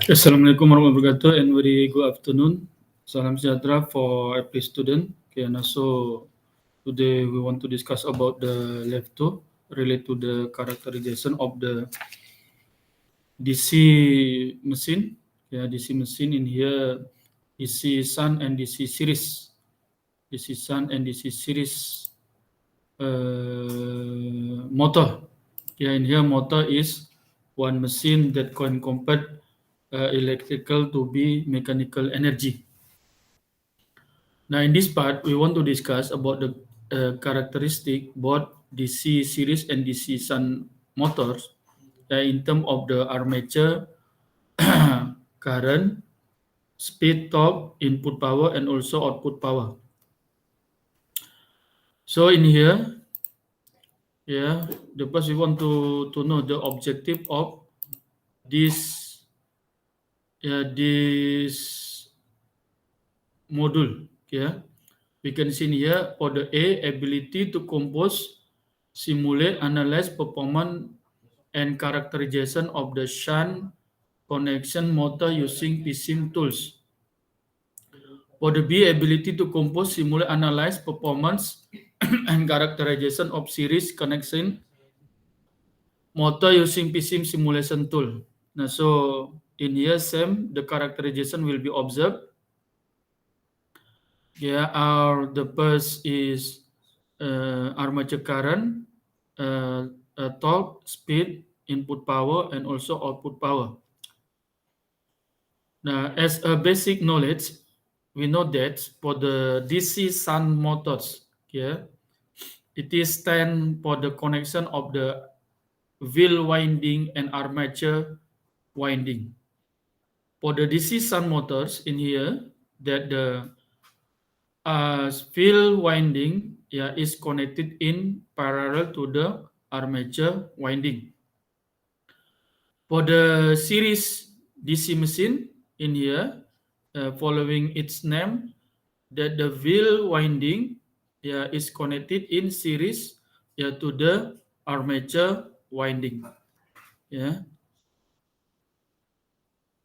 Assalamualaikum warahmatullahi wabarakatuh and very good afternoon. Salam sejahtera for every student. Okay, and also today we want to discuss about the left 2 related to the characterization of the DC machine. Yeah, DC machine in here DC Sun and DC series. DC Sun and DC series motor. Yeah, in here motor is one machine that can convert electrical to be mechanical energy. Now, in this part, we want to discuss about the characteristic both DC series and DC Sun motors in terms of the armature, current, speed, torque, input power, and also output power. So in here, yeah, the first we want to know the objective of this this module. Yeah, we can see here for the A, ability to compose, simulate, analyze performance and characterization of the shunt connection motor using PSIM tools. For the B, ability to compose, simulate, analyze performance and characterization of series connection motor using PSIM simulation tool. Now, so in here, same, the characterization will be observed. Yeah, the first is armature current, torque, speed, input power, and also output power. Now, as a basic knowledge, we know that for the DC Sun motors, yeah, it is stand for the connection of the wheel winding and armature winding. For the DC Sun motors in here, that the wheel winding is connected in parallel to the armature winding. For the series DC machine in here, following its name, that the wheel winding is connected in series to the armature winding. Yeah.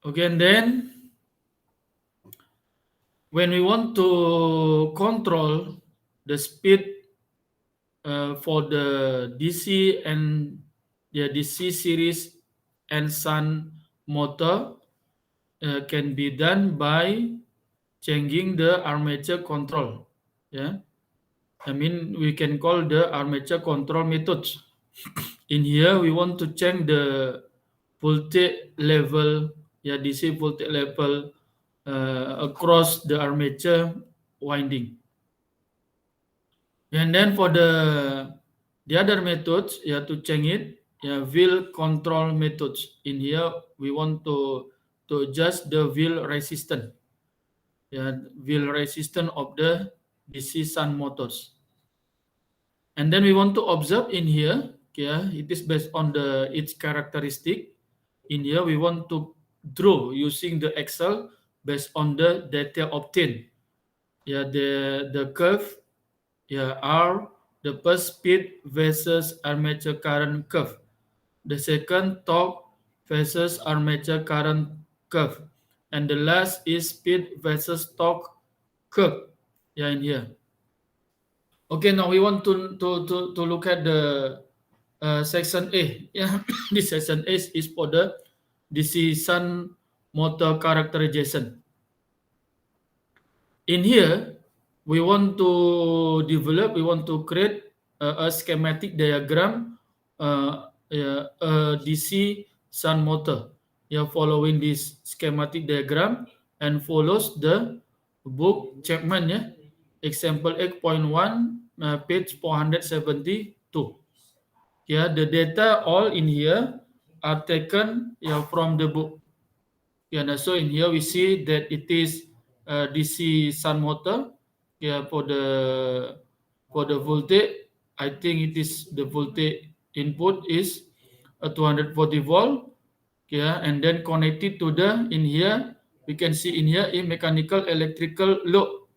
Okay, and then when we want to control the speed for the DC and DC series and Sun motor can be done by changing the armature control. Yeah, I mean we can call the armature control methods. In here we want to change the voltage level, DC voltage level across the armature winding. And then for the other methods, to change it, wheel control methods. In here, we want to adjust the wheel resistance, wheel resistance of the DC Sun motors. And then we want to observe in here, it is based on its characteristic. In here, we want to draw using the Excel based on the data obtained. The curve are the first speed versus armature current curve. The second torque versus armature current curve. And the last is speed versus torque curve. In here. Okay, now we want to look at the section A. Yeah, this section A is for the DC Sun motor characterization. In here, we want to develop, we want to create a schematic diagram, a DC Sun motor. Following this schematic diagram and follows the book Chapman, example 8.1, page 472. The data all in here are taken from the book. So in here we see that it is DC Sun motor. For the voltage, I think it is the voltage input is a 240 volt. And then connected to the in here we can see in here a mechanical electrical load.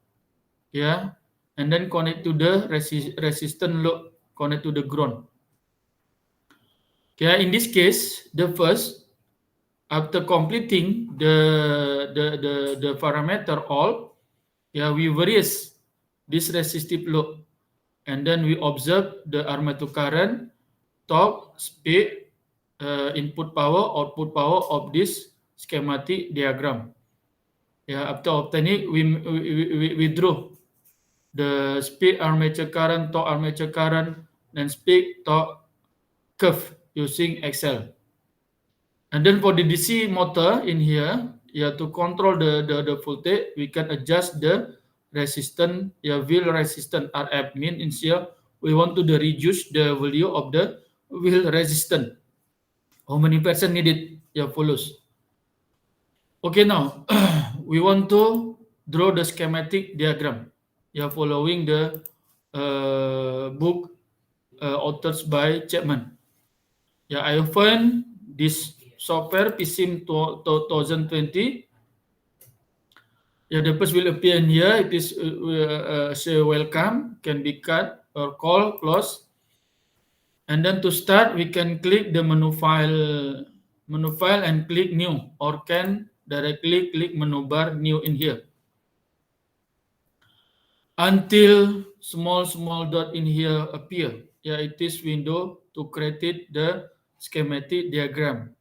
And then connect to the resistance load, connect to the ground. In this case, the first after completing the parameter all, we varies this resistive load, and then we observe the armature current, torque, speed, input power, output power of this schematic diagram. After obtaining, we draw the speed armature current, torque armature current, and speed torque curve using Excel. And then for the DC motor in here, to control the voltage, we can adjust the resistance, wheel resistance RF. Means here we want to reduce the value of the wheel resistance. How many percent needed? Follows. Okay, now we want to draw the schematic diagram. Following the book authored by Chapman. I open this software PSIM 2020. The page will appear in here. It is say welcome, can be cut or call, close. And then to start, we can click the menu file and click new, or can directly click menu bar new in here. Until small dot in here appear. It is window to create the schematic diagram.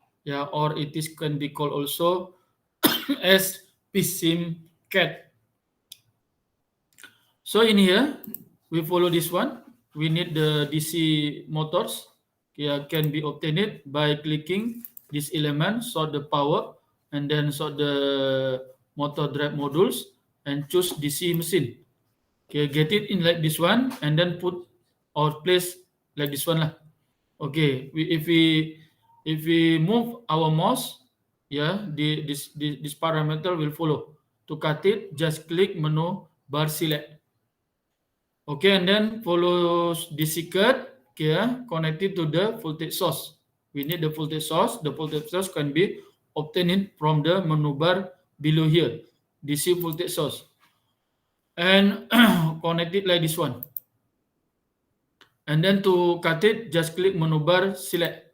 Or it is can be called also as PSIM CAD. So in here, we follow this one. We need the DC motors. Can be obtained by clicking this element, sort the power, and then sort the motor drive modules, and choose DC machine. Get it in like this one, and then put or place like this one lah. If we move our mouse, this parameter will follow. To cut it, just click menu bar select. And then follow DC cut, connected to the voltage source. We need the voltage source. The voltage source can be obtained from the menu bar below here, DC voltage source. And connect it like this one. And then to cut it, just click menu bar select.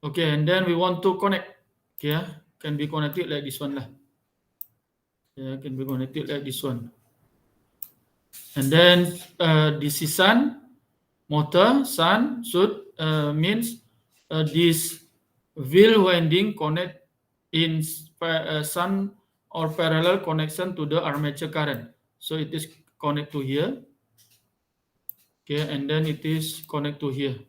And then we want to connect. Can be connected like this one lah. Can be connected like this one. And then DC sun motor should means this wheel winding connect in sun or parallel connection to the armature current. So it is connect to here. And then it is connect to here.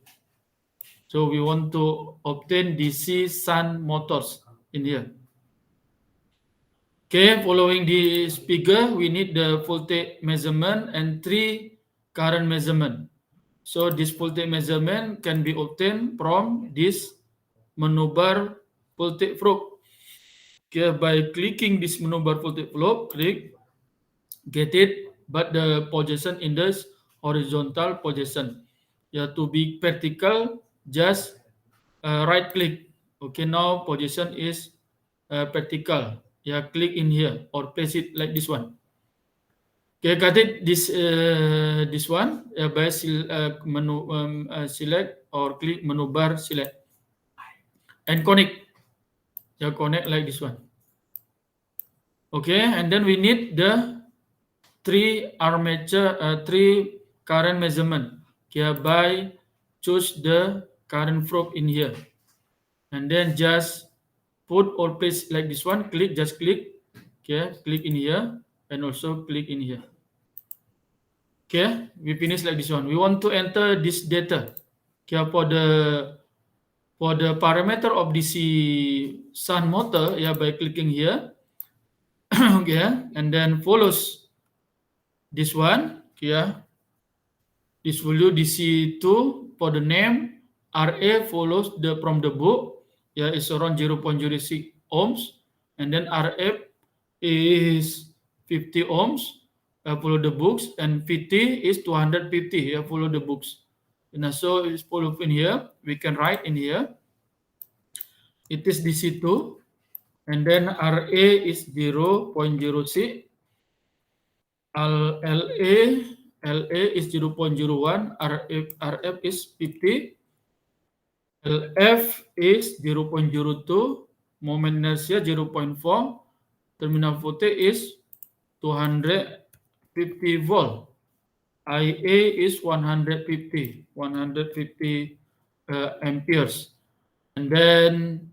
So we want to obtain DC sun motors in here. Following this figure, we need the voltage measurement and 3 current measurement. So this voltage measurement can be obtained from this menu bar voltage probe. By clicking this menu bar voltage probe, click, get it, but the position in this horizontal position. To be vertical, just right click. Now position is vertical. Click in here or place it like this one. Cut it this one by menu select or click menu bar select and connect. Connect like this one. And then we need the 3 armature 3 current measurement. By choose the current probe in here, and then just put or place like this one. Just click. Click in here and also click in here. We finish like this one. We want to enter this data. For the parameter of DC sun motor, by clicking here. And then follows this one. This value DC2 for the name. RA follows from the book. It's around 0.06 ohms. And then RF is 50 ohms. Follow the books. And VT is 250. Follow the books. So it's follow in here. We can write in here. It is DC2. And then RA is 0.06. LA is 0.01. RF is 50. LF is 0.02. moment inertia 0.4, terminal voltage is 250 volt. IA is 150 amperes. And then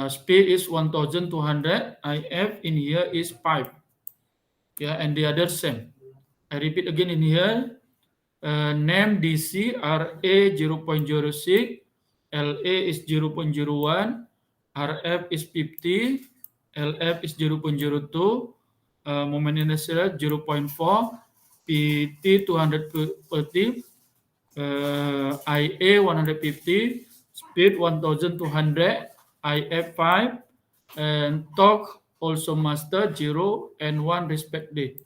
speed is 1200. IF in here is 5. Yeah, and the other same. I repeat again in here. Name DC RA 0.06, LA is 0.01, RF is 50, LF is 0.02, moment inertia 0.4, PT 230, IA 150, speed 1200, IF 5, and torque also master 0 and 1 respectively.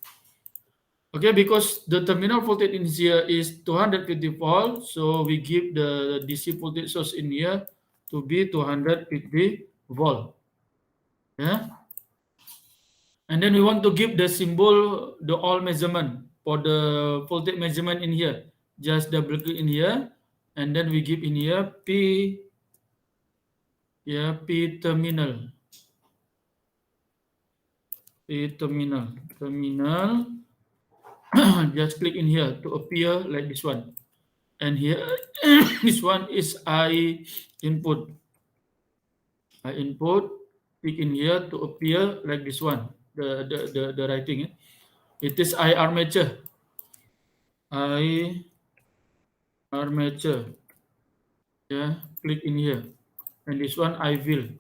Okay, because the terminal voltage in here is 250 volt, so we give the DC voltage source in here to be 250 volt. Yeah. And then we want to give the symbol, the all measurement for the voltage measurement in here. Just double click in here, and then we give in here P, yeah, P terminal. P terminal. Just click in here to appear like this one. And here, this one is I input. I input, click in here to appear like this one. The writing. It is I armature. I armature. Yeah, click in here. And this one I will.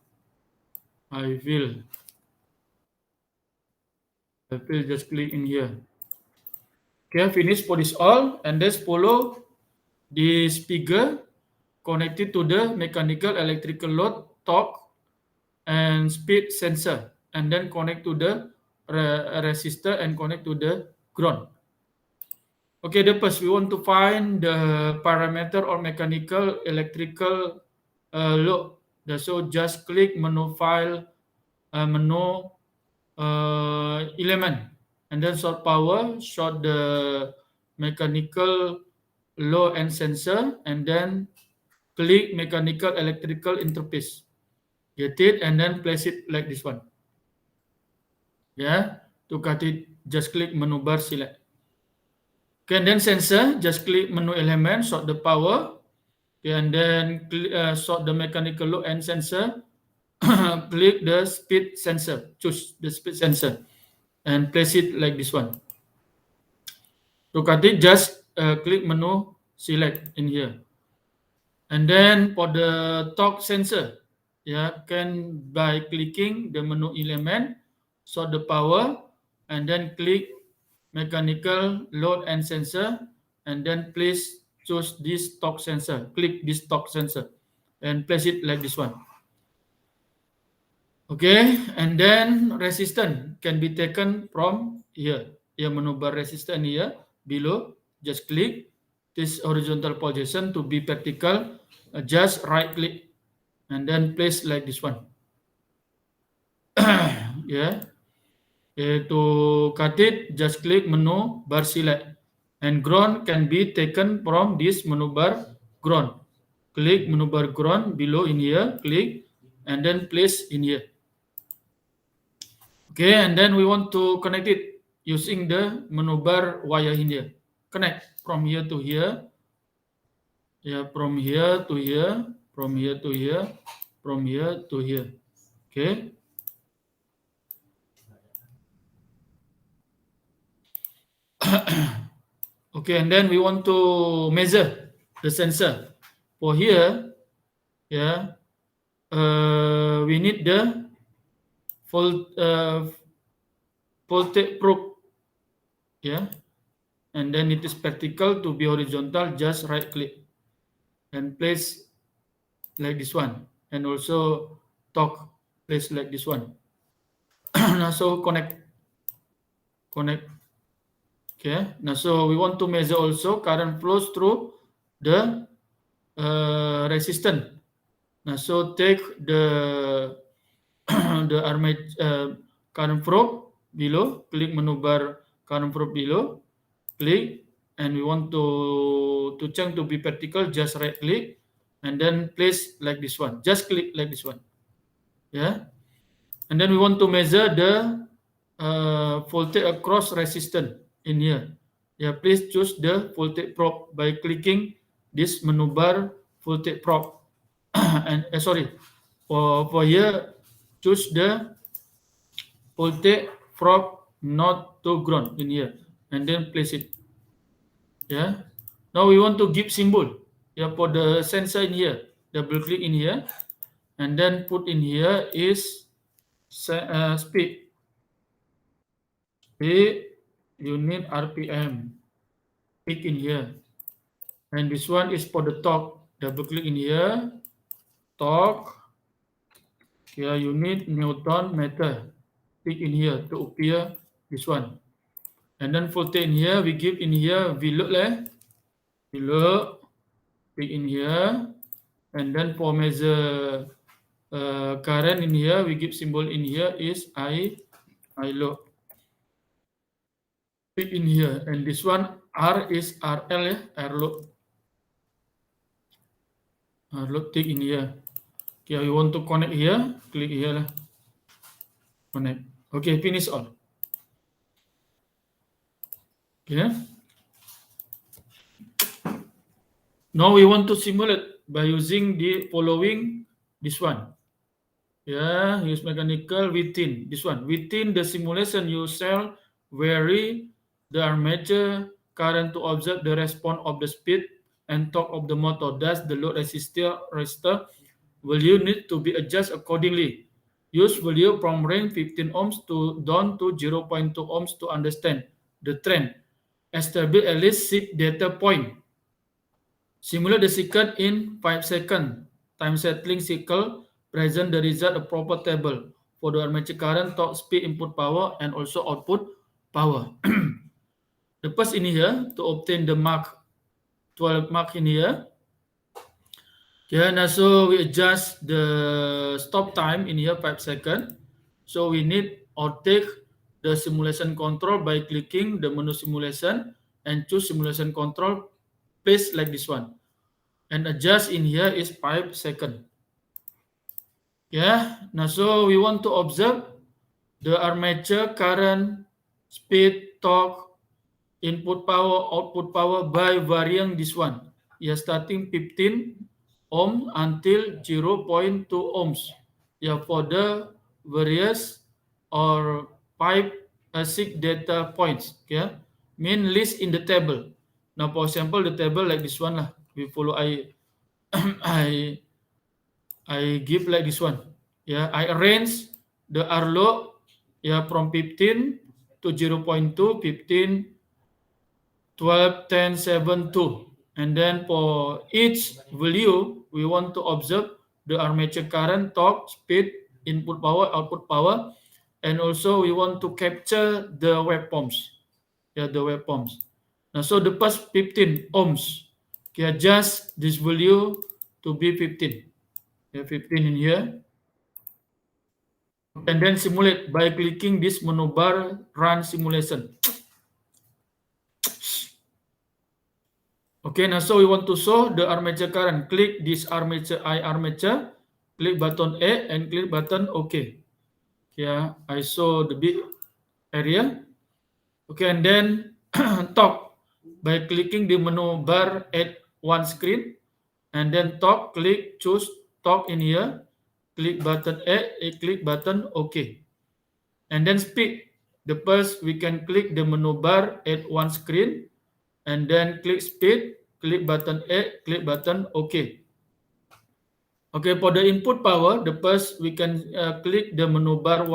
I will just click in here. Okay, finish for this all, and then follow this figure connected to the mechanical electrical load, torque, and speed sensor, and then connect to the resistor and connect to the ground. Okay, the first we want to find the parameter or mechanical electrical load. So just click menu file, menu element, and then sort power, sort the mechanical load and sensor, and then click mechanical electrical interface. Get it, and then place it like this one. Yeah, to cut it, just click menu bar, select. Okay, and then sensor, just click menu element, sort the power, okay, and then sort the mechanical load and sensor. Click the speed sensor, choose the speed sensor, and place it like this one. To cut it, just click menu, select in here. And then for the torque sensor, yeah, can by clicking the menu element, sort the power, and then click mechanical load and sensor, and then please choose this torque sensor. Click this torque sensor and place it like this one. Okay, and then resistance can be taken from here. Yang menu bar resistance here below, just click this horizontal position to be vertical, just right click and then place like this one. Yeah. To cut it, just click menu bar select, and ground can be taken from this menu bar ground. Click menu bar ground below in here, click, and then place in here. Okay, and then we want to connect it using the menu bar wire in here. Connect from here to here. Yeah, from here to here, from here to here, from here to here. Okay. Okay, and then we want to measure the sensor. For here, yeah, we need the voltage probe. Yeah, and then it is vertical to be horizontal. Just right click and place like this one, and also torque place like this one. Now so connect. Okay, now so we want to measure also current flows through the resistance. Now so take the the armature current probe below, click menu bar current probe below, click, and we want to change to be vertical, just right click, and then place like this one. Just click like this one. Yeah, and then we want to measure the voltage across resistance in here. Yeah, please choose the voltage probe by clicking this menu bar voltage probe. And sorry, for here, choose the voltage probe not to ground in here, and then place it. Yeah. Now we want to give symbol. Yeah, for the sensor in here, double click in here, and then put in here is speed. Speed unit RPM. Click in here, and this one is for the torque. Double click in here, torque. Yeah, unit Newton meter. Click in here to appear this one. And then voltage in here, we give in here VLOOK. VLOOK. Click in here. And then for measure current in here, we give symbol in here is ILOOK. Click in here. And this one R is RL ya, RLOOK. RLOOK click in here. Okay, you want to connect here, click here lah. Connect. Okay, finish all. Okay. Now we want to simulate by using the following this one. Yeah, use mechanical within this one. Within the simulation, you shall vary the armature current to observe the response of the speed and torque of the motor. Thus, the load resistor value need to be adjusted accordingly. Use value from range 15 ohms to down to 0.2 ohms to understand the trend. Establish at least 6 data point. Simulate the circuit in 5 seconds. Time settling cycle. Present the result a proper table for the armature current, torque, speed, input power, and also output power. The first in here to obtain the mark 12 mark in here. Okay, and also we adjust the stop time in here 5 seconds. So we need or take the simulation control by clicking the menu simulation and choose simulation control. Place like this one. And adjust in here is 5 seconds. Yeah, now so we want to observe the armature current, speed, torque, input power, output power by varying this one. Yeah, starting 15 ohm until 0.2 ohms. Yeah, for the various or 5 6 data points. Okay, mean list in the table. Now, for example, the table like this one lah. We follow I give like this one. Yeah, I arrange the RLOOK from 15 to 0.2, 15, 12, 10, 7, 2. And then for each value, we want to observe the armature current, torque, speed, input power, output power. And also we want to capture the waveforms. Yeah, the waveforms. Now, so the first 15 ohms, adjust this value to be 15. 15 in here. And then simulate by clicking this menu bar run simulation. Okay, now so we want to show the armature current. Click this armature, armature, click button A and click button OK. Yeah, I show the big area. Okay, and then torque by clicking the menu bar at one screen. And then torque, click, choose torque in here. Click button A, click button OK. And then speed. The first we can click the menu bar at one screen and then click speed, click button A, click button OK. Okay, for the input power, the first we can click the menu bar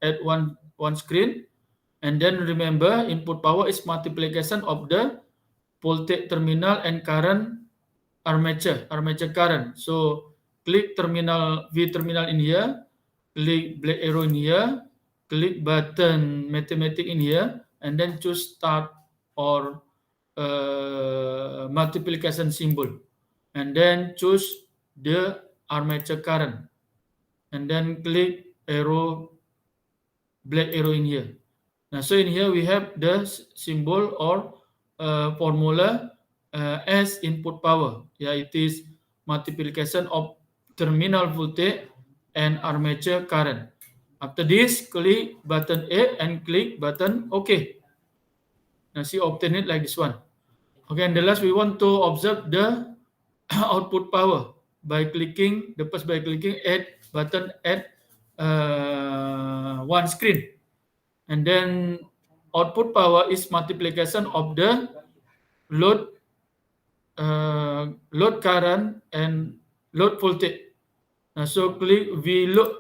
at one screen. And then remember input power is multiplication of the voltage terminal and current armature current. So click terminal V terminal in here, click black arrow in here, click button mathematics in here, and then choose start or multiplication symbol, and then choose the armature current, and then click arrow black arrow in here. Now, so in here we have the symbol or formula as input power. Yeah, it is multiplication of terminal voltage and armature current. After this, click button A and click button OK. Now see, obtain it like this one. Okay, and the last we want to observe the output power by clicking add button at one screen, and then output power is multiplication of the load current and load voltage. So click VLOAD,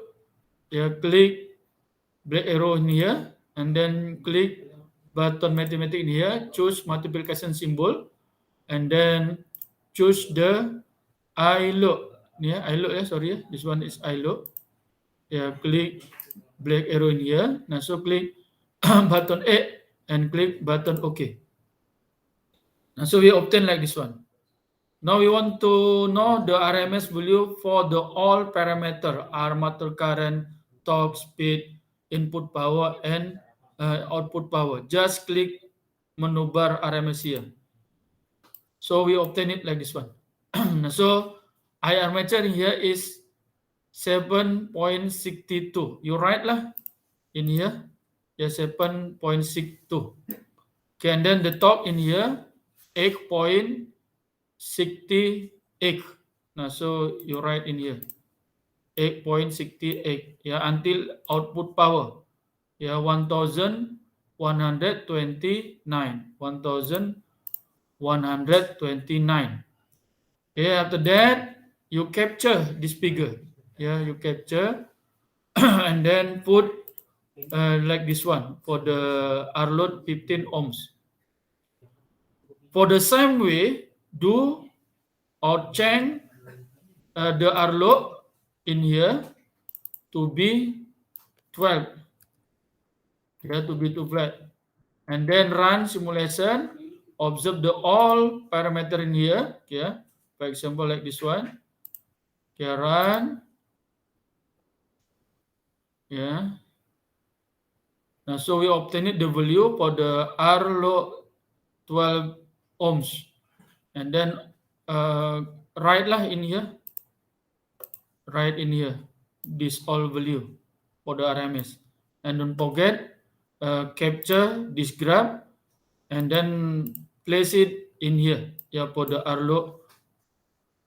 click black arrow in here, and then click button mathematics in here, choose multiplication symbol, and then choose the ILOAD. Sorry, this one is ILOAD. Click black arrow in here. Now so click button A and click button OK. Now so we obtain like this one. Now we want to know the RMS value for the all parameter: armature current, torque, speed, input power, and output power. Just click menu bar RMS here. So we obtain it like this one. So I armature here is 7.62. You write lah in here. 7.62. Okay, and then the torque in here 8.68. So you write in here 8.68. Until output power 1129. 1129. After that you capture this figure. You capture and then put like this one for the R load 15 ohms. For the same way, do or change the R load in here to be 12. To be 12. And then run simulation. Observe the all parameter in here. For example, like this one. Run. Now, so we obtain the value for the R load 12 ohms. And then write lah in here. Write in here this all value for the RMS. And don't forget capture this graph and then place it in here for the R load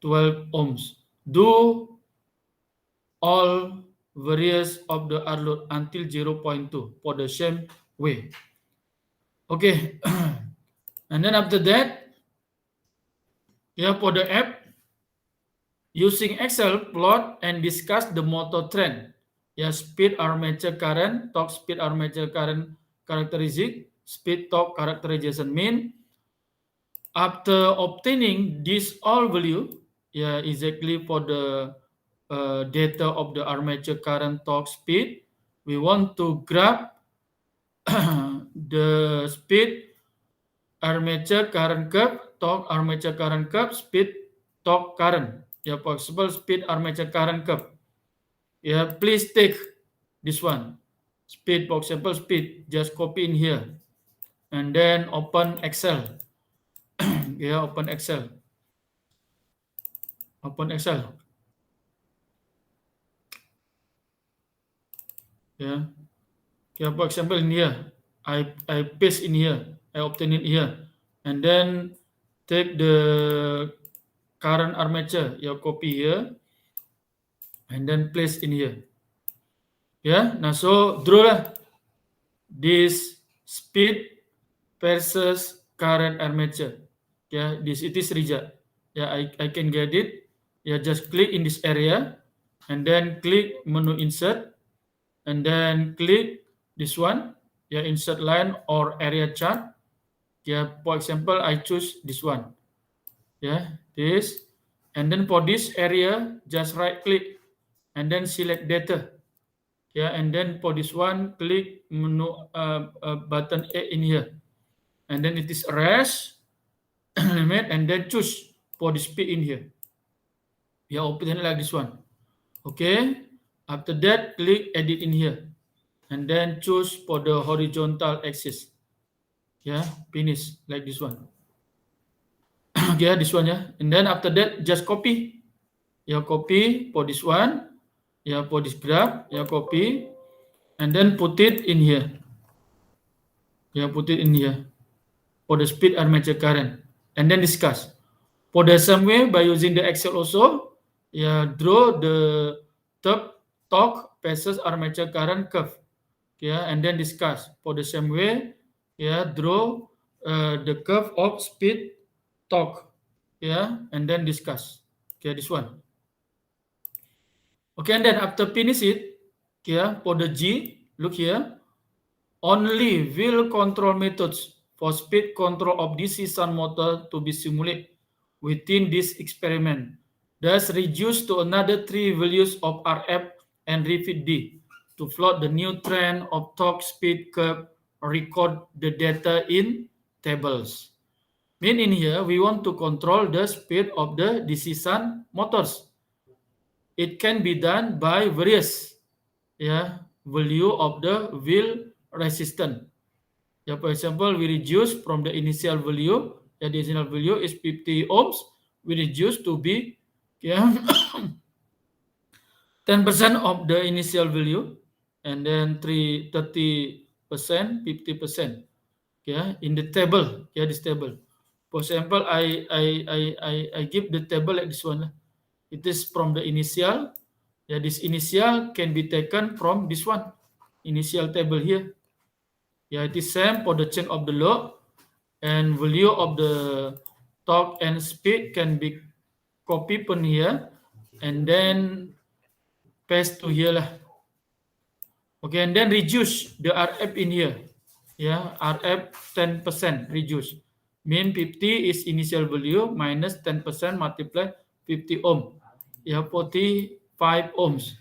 12 ohms. Do all various of the R load until 0.2 for the same way. Okay. And then after that, for the app, using Excel, plot and discuss the motor trend. Speed, armature current, torque, speed, armature current characteristic, speed, torque characterization mean. After obtaining this all value, exactly for the data of the armature current, torque, speed, we want to graph the speed, armature current curve, torque, armature current curve, speed, torque current. For example, speed, armature current curve. Please take this one. Speed, for example, speed. Just copy in here. And then open Excel. Open Excel. Open Excel. For example, in here, I paste in here. I obtain it here. And then take the current armature. Copy here. And then place in here. Now so draw lah this speed versus current armature. This it is result. I can get it. Just click in this area and then click menu insert and then click this one. Insert line or area chart. For example, I choose this one. This. And then for this area, just right click and then select data. And then for this one, click menu button A in here. And then it is rest limit and then choose for the speed in here. Open it like this one. Okay. After that, click edit in here. And then choose for the horizontal axis. Finish like this one. This one. And then after that, just copy. Copy for this one. Yeah, for this graph, yeah, copy, and then put it in here. Yeah, put it in here for the speed armature current, and then discuss. For the same way, by using the Excel also, yeah, draw the torque versus armature current curve. Yeah, and then discuss. For the same way, yeah, draw the curve of speed torque. Yeah, and then discuss. Okay, this one. Okay, and then after finish it, yeah, for the G, look here, only wheel control methods for speed control of DC sun motor to be simulated within this experiment. Thus reduce to another 3 values of RF and refit D to plot the new trend of torque speed curve, record the data in tables. Mean in here, we want to control the speed of the DC sun motors. It can be done by various value of the wheel resistance. Yeah, for example, we reduce from the initial value, the initial value is 50 ohms, we reduce to be 10% of the initial value, and then 30%, 50%. In the table, this table. For example, I give the table like this one. It is from the initial. This initial can be taken from this one, initial table here. It is same for the chain of the load, and value of the torque and speed can be copied from here and then paste to here lah. Okay, and then reduce the RF in here. RF 10% reduce. Mean 50 is initial value minus 10% multiply 50 ohm. 45 ohms.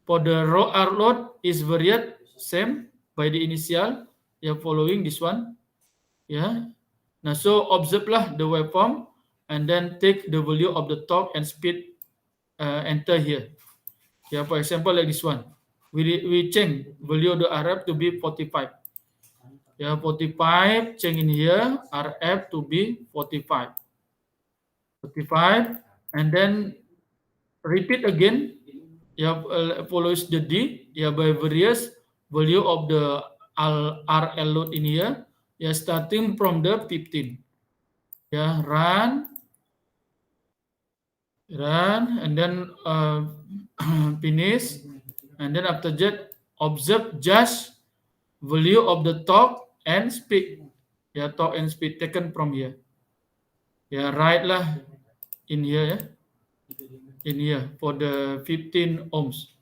For the R load is varied same by the initial. Following this one. Now so observe lah the waveform and then take the value of the torque and speed enter here. For example like this one. We change value of the RF to be 45. 45 change in here, RF to be 45. 45 and then repeat again. Follows the D. By various value of the RL load in here. Starting from the 15. Run, and then finish, and then after that observe just value of the torque and speed. Torque and speed taken from here. Write lah in here. In here for the 15 ohms.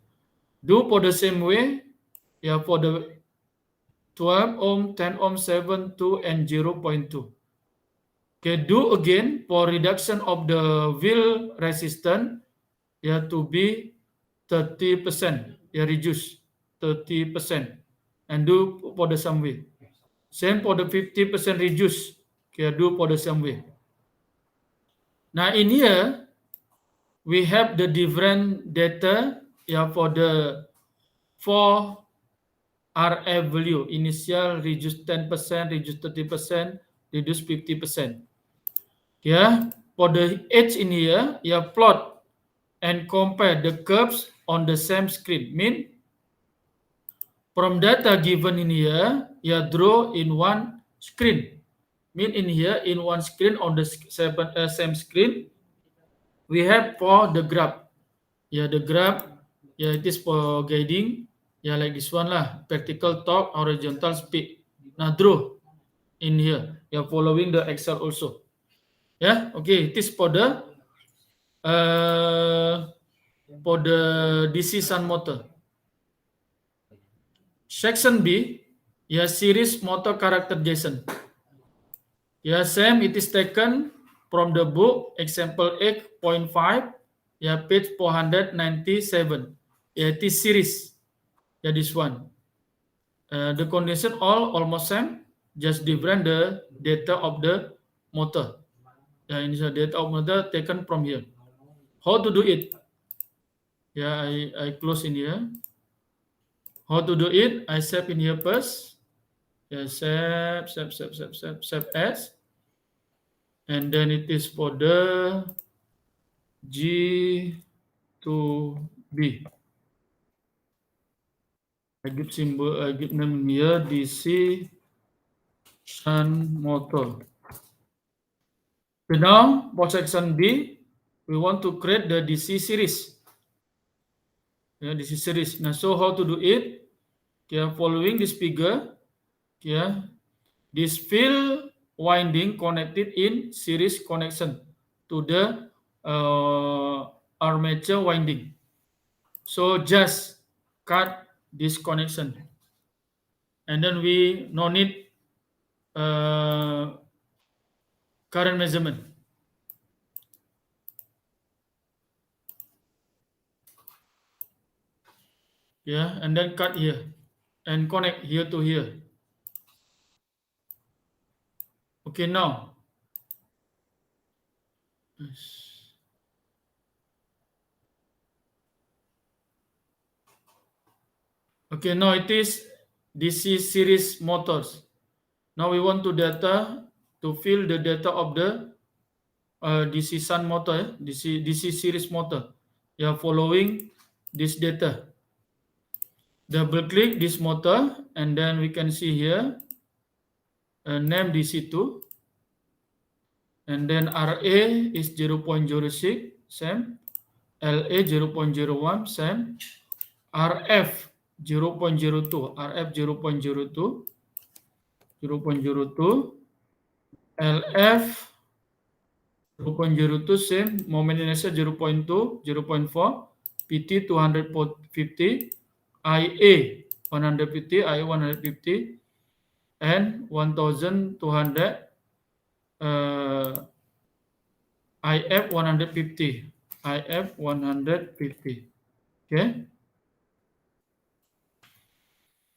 Do for the same way. For the 12 ohm, 10 ohm, 7, 2, and 0.2. Okay, do again for reduction of the wheel resistance to be 30%. Reduce 30%. And do for the same way. Same for the 50% reduce. Do for the same way. Now in here, we have the different data for the 4 RF value. Initial reduce 10%, reduce 30%, reduce 50%. For the H in here, plot and compare the curves on the same screen. Mean from data given in here, draw in one screen. Mean in here, in one screen on the same screen, we have for the graph. The graph, it is for guiding. Like this one lah, vertical torque, horizontal speed. Now draw in here. Following the Excel also. Okay, it is for the DC sun motor. Section B, series motor characterization. Same, it is taken from the book, example 8.5, page 497. It is series. This one. The condition all almost same, just different the data of the motor. Initial data of motor taken from here. How to do it? I close in here. How to do it? I save in here first. Save as. And then it is for the G to B. I give symbol, I give name here DC shunt motor. So now for section B, we want to create the DC series. Yeah, DC series. Now, so how to do it? Okay, following this figure, yeah, this field winding connected in series connection to the armature winding. So just cut this connection, and then we no need current measurement. Yeah, and then cut here and connect here to here. Okay, now. Okay, now it is DC series motors. Now we want to fill the data of the DC shunt motor, DC series motor. Yeah, following this data. Double click this motor, and then we can see here name DC2, and then RA is 0.06, same. LA 0.01, same. RF 0.02, RF 0.02, 0.02, LF 0.02, same. Moment inertia 0.2, 0.4, PT 250, IA 150, IA 150, and 1200, IF 150, IF 150. Okay.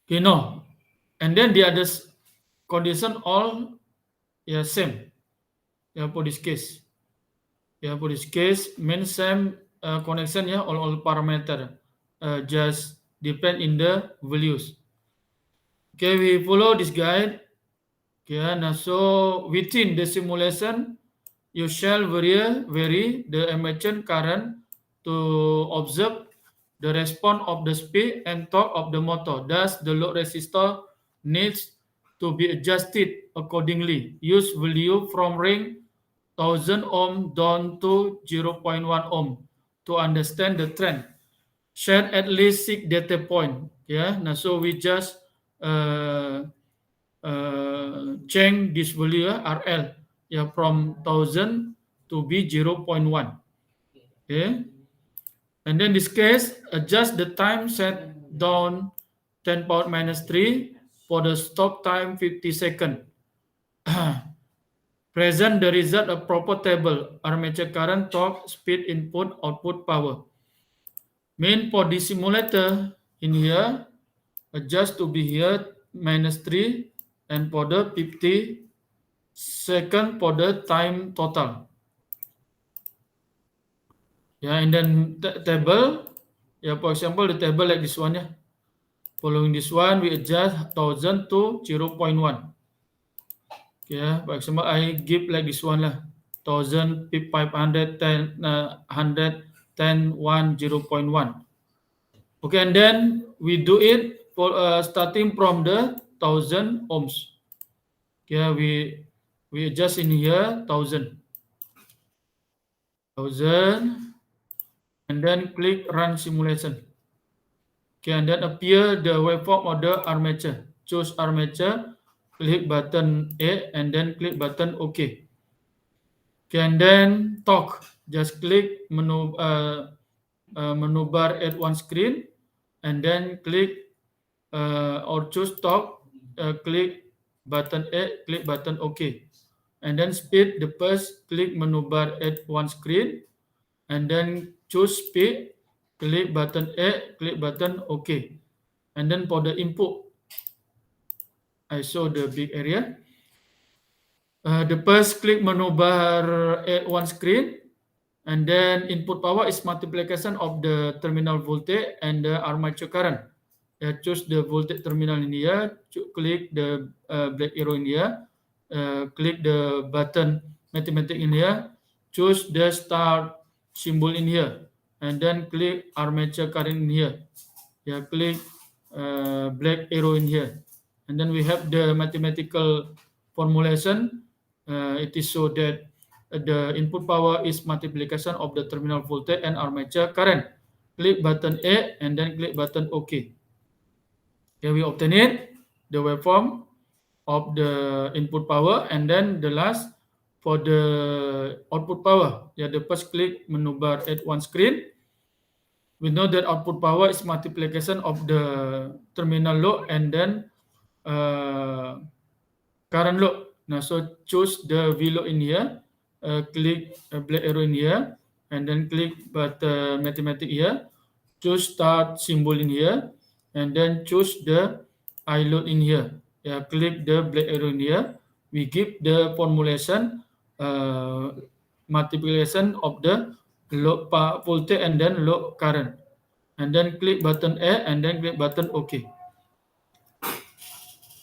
Okay, no. And then the other condition all same. Yeah, for this case. Yeah, for this case, means same connection, all parameter just depend in the values. Okay, we follow this guide. Okay, now so within the simulation, you shall vary the emission current to observe the response of the speed and torque of the motor. Thus, the load resistor needs to be adjusted accordingly. Use value from range 1000 ohm down to 0.1 ohm to understand the trend. Share at least 6 data point. Yeah, now so we just change this value RL from 1000 to be 0.1. Okay, and then this case adjust the time set down 10 power minus 3 for the stop time 50 seconds. Present the result of proper table, armature current, torque, speed, input, output, power. Mean for the simulator in here, adjust to be here minus 3, and for the 50 second for the time total. Yeah, and then table, for example, the table like this one, Following this one, we adjust 1000 to 0.1. Okay, for example, I give like this one 1510, 110, 1, 0.1. Okay, and then we do it for starting from the 1000 ohms. Okay, we adjust in here 1000, and then click run simulation. Okay, and then appear the waveform of the armature. Choose armature, click button A, and then click button OK. Okay, and then torque. Just click menu bar at one screen, and then click or choose torque. Click button A, click button OK. And then speed, the first click menu bar at one screen, and then choose speed, click button A, click button OK. And then for the input, I show the big area. The first click menu bar at one screen, and then input power is multiplication of the terminal voltage and the armature current. Choose the voltage terminal in here, click the black arrow in here, click the button mathematics in here, choose the start symbol in here, and then click armature current in here. Click black arrow in here. And then we have the mathematical formulation. It is so that the input power is multiplication of the terminal voltage and armature current. Click button A and then click button OK. Okay, we obtain it, the waveform of the input power, and then the last for the output power. Yeah, the first click menu bar at one screen. We know that output power is multiplication of the terminal load and then current load. Now, so choose the V load in here, click black arrow in here, and then click button mathematics here. Choose start symbol in here, and then choose the I load in here. Yeah, click the black arrow in here. We give the formulation multiplication of the load voltage and then load current. And then click button A and then click button OK.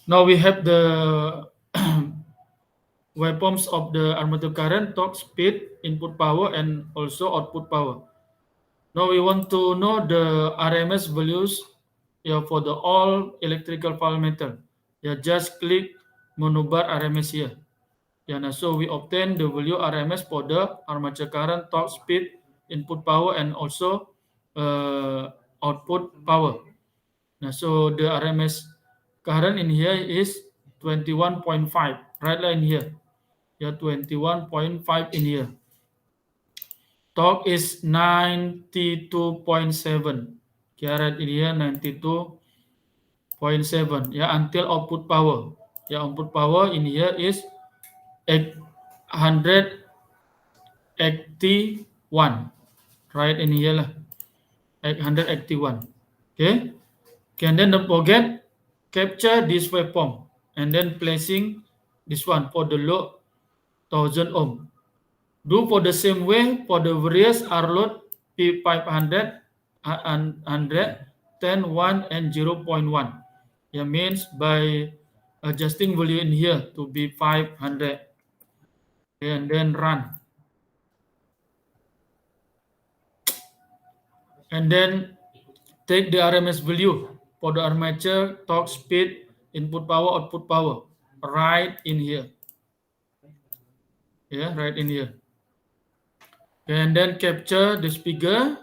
Now we have the waveforms of the armature current, torque, speed, input power, and also output power. Now we want to know the RMS values for the all electrical parameter. Just click menu bar RMS here. Now so we obtain the value RMS for the armature current, torque, speed, input power, and also output power. Now so the RMS current in here is 21.5, right line here. 21.5 in here. Torque is 92.7. Right in here 92.7. Until output power. Output power in here is 881. Right in here lah. 881. Okay. And then don't forget capture this waveform and then placing this one for the load 1000 ohm. Do for the same way for the various R load P500, 100, 10, 1, and 0.1. Means by adjusting value in here to be 500. And then run. And then take the RMS value for the armature, torque, speed, input power, output power. Right in here. Right in here. And then capture this figure.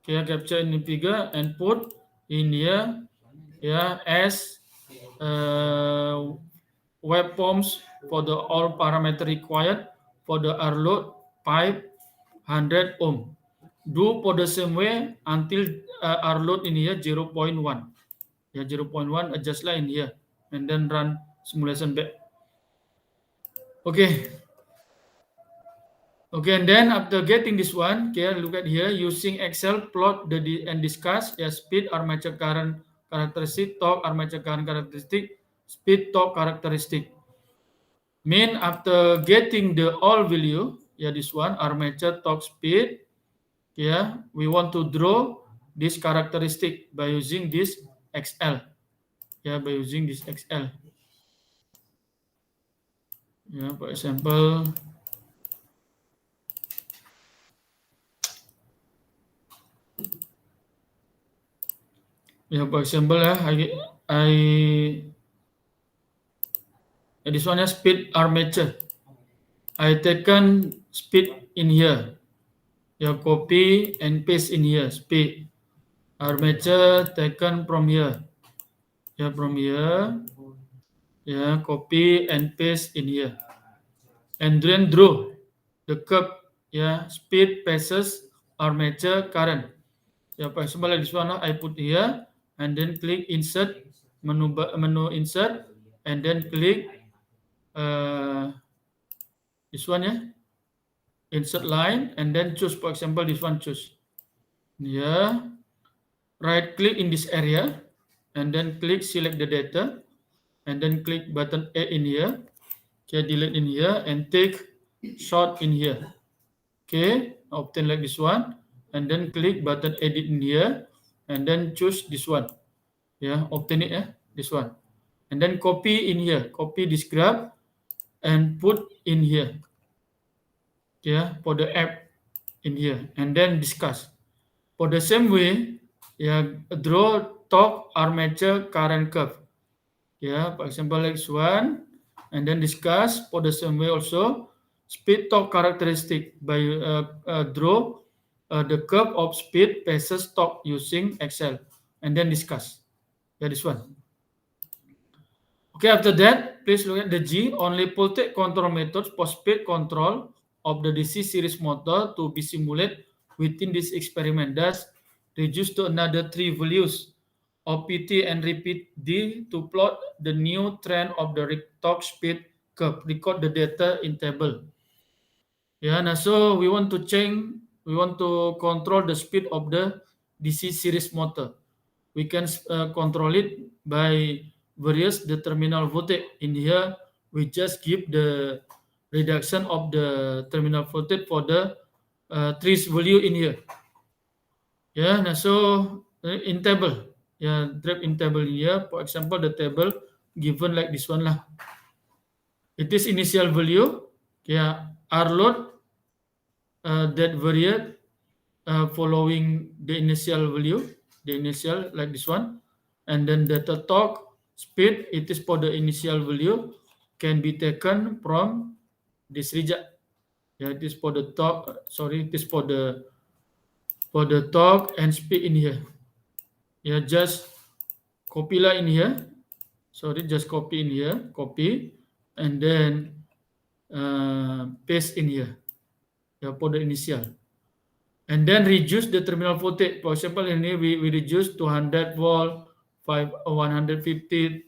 Capture in the figure and put in here as waveforms for the all parameter required for the R load 500 ohm. Do for the same way until R load in here 0.1. 0.1 adjust line here and then run simulation back. Okay, and then after getting this one, look at here, using Excel, plot and discuss speed, armature current characteristic, torque, armature current characteristic, speed, torque characteristic. Mean after getting the all value, this one, armature, torque, speed, we want to draw this characteristic by using this XL. By using this XL. For example, for example, this one is speed armature. I taken speed in here. Copy and paste in here. Speed armature taken from here. From here. Copy and paste in here. And then draw the curve. Speed, passes, armature, current. For example, this one I put here. And then click insert, menu insert, and then click this one, insert line, and then choose, for example, this one, choose. Right click in this area, and then click select the data, and then click button A in here. Delete in here, and take short in here. Obtain like this one, and then click button edit in here, and then choose this one. Obtain it, this one. And then copy in here. Copy this graph and put in here. For the app in here. And then discuss. For the same way, draw torque armature current curve. For example, X1, and then discuss for the same way also speed torque characteristic by draw the curve of speed passes torque using Excel, and then discuss. This one. Okay, after that, please look at the G, only voltage control methods for speed control of the DC series motor to be simulated within this experiment. Thus, reduce to another 3 values of PT and repeat D to plot the new trend of the torque speed curve. Record the data in table. So we want to control the speed of the DC series motor. We can control it by various the terminal voltage. In here, we just give the reduction of the terminal voltage for the trace value in here. So in table, drop in table here. For example, the table given like this one lah. It is initial value. R load that varied following the initial value, the initial like this one, and then data torque speed, it is for the initial value, can be taken from this region. It is for the torque. It is for the torque and speed in here. Just copy lah in here. Just copy in here, copy, and then paste in here. For the initial. And then reduce the terminal voltage. For example, in here we reduce 200 volt, 150,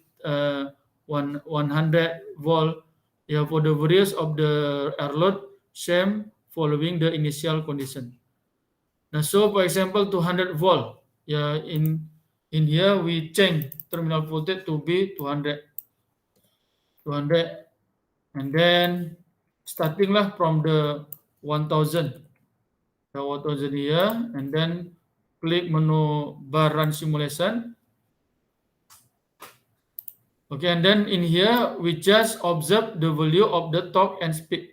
100 volt. For the various of the R load, same following the initial condition. Now, so for example, 200 volt. In here we change terminal voltage to be 200, and then starting lah from the 1000. 1000 here, and then click menu bar run simulation. Okay, and then in here we just observe the value of the torque and speed.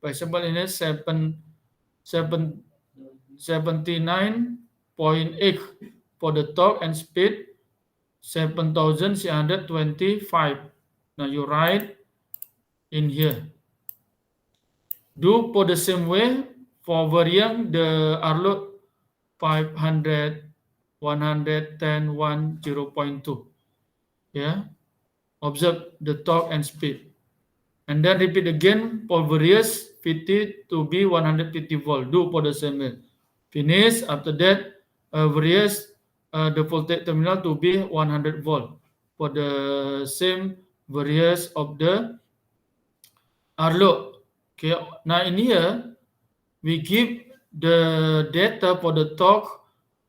For example, in here 79.8 for the torque and speed, 7,625. Now you write in here. Do for the same way for varying the R load 500, 110, 0.2. Observe the torque and speed. And then repeat again for various 50 to be 150 volt. Do for the same way. Finish. After that, various the voltage terminal to be 100 volt. For the same various of the R load. Okay. Now in here, we give the data for the torque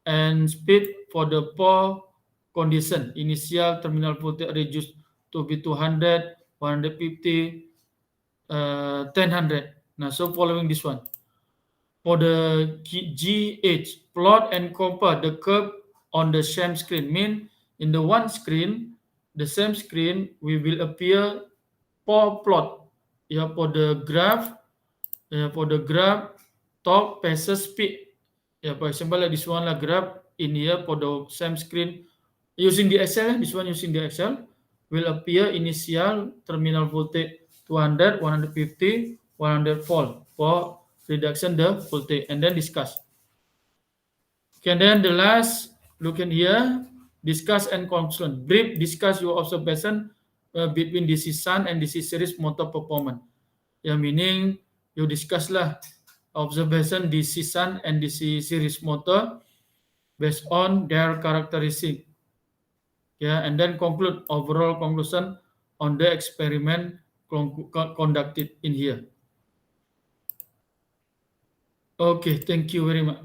and speed for the four condition. Initial terminal voltage reduced to be 200, 150, 1000. Now, so following this one. For the GH, plot and compare the curve on the same screen. Mean in the one screen, the same screen, we will appear four plot. For the graph, torque passes speed. For example, like this one, graph in here for the same screen using the Excel. This one using the Excel will appear initial terminal voltage 200, 150, 100 volt for reduction the voltage, and then discuss. Okay, and then the last, look in here, discuss and conclusion. Brief, discuss your observation between DC shunt and DC series motor performance. Meaning you discuss lah observation DC shunt and DC series motor based on their characteristic. And then conclude overall conclusion on the experiment conducted in here. Okay, thank you very much.